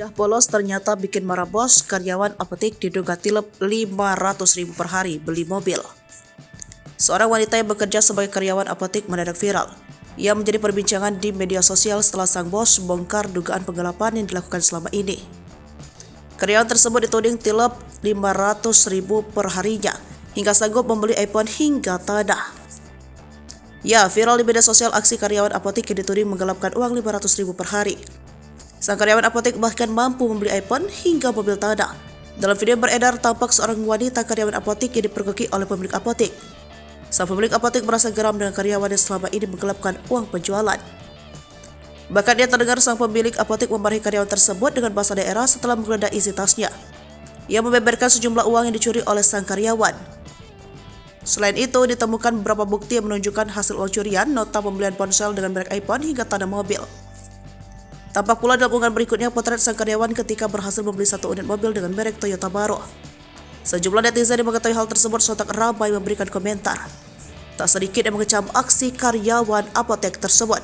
Wajah polos ternyata bikin marah bos, karyawan apotek diduga tilep 500.000 per hari beli mobil. Seorang wanita yang bekerja sebagai karyawan apotek mendadak viral. Ia menjadi perbincangan di media sosial setelah sang bos bongkar dugaan penggelapan yang dilakukan selama ini. Karyawan tersebut dituding tilep 500.000 per harinya hingga sanggup membeli iPhone hingga tanah. Ya, viral di media sosial aksi karyawan apotek yang dituding menggelapkan uang 500.000 per hari. Sang karyawan apotek bahkan mampu membeli iPhone hingga mobil tanah. Dalam video yang beredar, tampak seorang wanita karyawan apotek yang dipergoki oleh pemilik apotek. Sang pemilik apotek merasa geram dengan karyawan yang selama ini menggelapkan uang penjualan. Bahkan dia terdengar sang pemilik apotek memarahi karyawan tersebut dengan bahasa daerah setelah menggeledah isi tasnya. Ia membeberkan sejumlah uang yang dicuri oleh sang karyawan. Selain itu, ditemukan beberapa bukti yang menunjukkan hasil uang curian, nota pembelian ponsel dengan merek iPhone hingga tanah mobil. Tampak pula dalam unggahan berikutnya potret sang karyawan ketika berhasil membeli satu unit mobil dengan merek Toyota Baro. Sejumlah netizen yang mengetahui hal tersebut sontak ramai memberikan komentar. Tak sedikit yang mengecam aksi karyawan apotek tersebut.